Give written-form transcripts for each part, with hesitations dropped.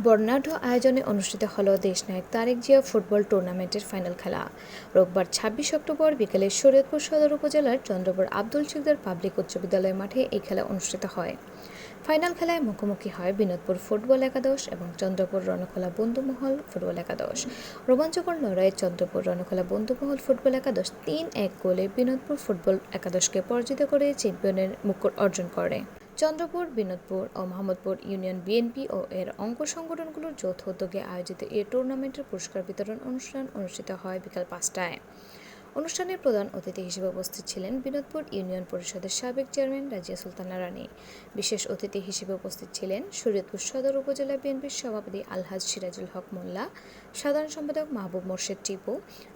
বর্ণাঢ্য আয়োজনে অনুষ্ঠিত হলো দেশনায়ক তারেক জিয়া ফুটবল টুর্নামেন্টের ফাইনাল খেলা। রোববার ২৬ অক্টোবর বিকেলে শরীয়তপুর সদর উপজেলার চন্দ্রপুর আব্দুল শিকদার পাবলিক উচ্চ বিদ্যালয় মাঠে এই খেলা অনুষ্ঠিত হয়। ফাইনাল খেলায় মুখোমুখি হয় বিনোদপুর ফুটবল একাদশ এবং চন্দ্রপুর রণখোলা বন্ধুমহল ফুটবল একাদশ। রোমাঞ্চকর লড়াইয়ে চন্দ্রপুর রণখোলা বন্ধুমহল ফুটবল একাদশ ৩-১ গোলে বিনোদপুর ফুটবল একাদশকে পরাজিত করে চ্যাম্পিয়নের মুকুট অর্জন করে। চন্দ্রপুর, বিনোদপুর ও মোহাম্মদপুর ইউনিয়ন বিএনপি ও এর অঙ্গ সংগঠনগুলোর যৌথ উদ্যোগে আয়োজিত এই টুর্নামেন্টের পুরস্কার বিতরণ অনুষ্ঠান অনুষ্ঠিত হয় বিকাল ৫টায়। অনুষ্ঠানের প্রধান অতিথি হিসেবে উপস্থিত ছিলেন বিনোদপুর ইউনিয়ন পরিষদের সাবেক চেয়ারম্যান রাজিয়া সুলতানা রানী। বিশেষ অতিথি হিসেবে উপস্থিত ছিলেন শরীয়তপুর সদর উপজেলা বিএনপির সভাপতি আলহাজ সিরাজুল হক মোল্লা, সাধারণ সম্পাদক মাহবুব মোর্শেদ টিপু,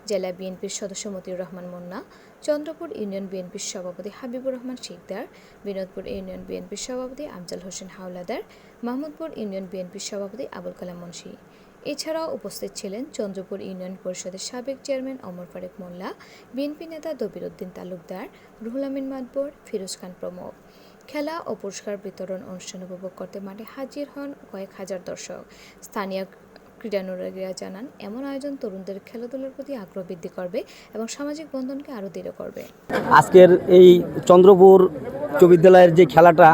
জেলা বিএনপির সদস্য মতিউর রহমান মুন্না, চন্দ্রপুর ইউনিয়ন বিএনপির সভাপতি হাবিবুর রহমান শিকদার, বিনোদপুর ইউনিয়ন বিএনপির সভাপতি আফজাল হোসেন হাওলাদার, মাহমুদপুর ইউনিয়ন বিএনপির সভাপতি আবুল কালাম মুন্সি। এছাড়াও উপস্থিত ছিলেন চন্দ্রপুর ইউনিয়ন পরিষদের সাবেক চেয়ারম্যান ওমর ফারুক মোল্লা, বিএনপি নেতা দবির উদ্দিন তালুকদার, রুহুল আমিন মাতবর, ফিরোজ খান প্রমুখ। খেলা ও পুরস্কার বিতরণ অনুষ্ঠান উপভোগ করতে মাঠে হাজির হন কয়েক হাজার দর্শক। স্থানীয় ক্রীড়ানুরাগীরা জানান, এমন আয়োজন তরুণদের খেলাধুলার প্রতি আগ্রহ বৃদ্ধি করবে এবং সামাজিক বন্ধনকে আরও দৃঢ় করবে। আজকের এই চন্দ্রপুর উচ্চ বিদ্যালয়ের যে খেলাটা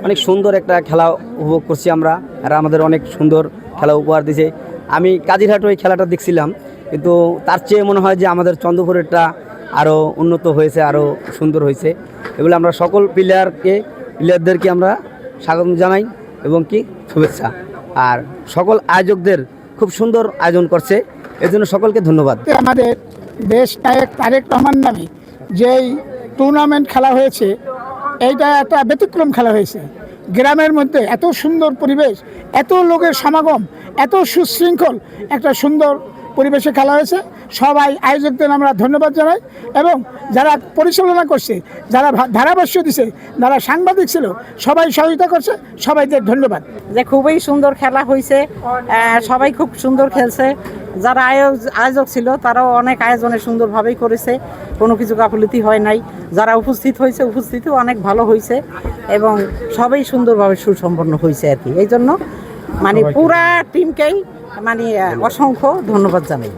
অনেক সুন্দর একটা খেলা উপভোগ করছি আমরা, আর আমাদের অনেক সুন্দর খেলা উপহার দিয়েছে। আমি কাজিরহাট ওই খেলাটা দেখছিলাম, কিন্তু তার চেয়ে মনে হয় যে আমাদের চন্দ্রপুরেরটা আরও উন্নত হয়েছে, আরও সুন্দর হয়েছে। এগুলো আমরা সকল প্লেয়ারদেরকে আমরা স্বাগত জানাই এবং শুভেচ্ছা। আর সকল আয়োজকদের খুব সুন্দর আয়োজন করছে, এর জন্য সকলকে ধন্যবাদ। আমাদের দেশ নায়ক তারেক রহমান নামে যেই টুর্নামেন্ট খেলা হয়েছে, এইটা একটা ব্যতিক্রম খেলা হয়েছে। গ্রামের মধ্যে এত সুন্দর পরিবেশ, এত লোকের সমাগম, এত সুশৃঙ্খল একটা সুন্দর পরিবেশে খেলা হয়েছে। সবাই আয়োজকদের আমরা ধন্যবাদ জানাই এবং যারা পরিচালনা করছে, যারা ধারাভাষ্য দিছে, যারা সাংবাদিক ছিল, সবাই সহযোগিতা করছে, সবাইদের ধন্যবাদ। যে খুবই সুন্দর খেলা হয়েছে, সবাই খুব সুন্দর খেলছে। যারা আয়োজক ছিল তারাও অনেক আয়োজনে সুন্দরভাবেই করেছে, কোনো কিছু গাফিলতি হয় নাই। যারা উপস্থিত হয়েছে, উপস্থিতিও অনেক ভালো হয়েছে এবং সবাই সুন্দরভাবে সুসম্পন্ন হয়েছে আর কি। এই জন্য পুরা টিমকেই অসংখ্য ধন্যবাদ জানাই।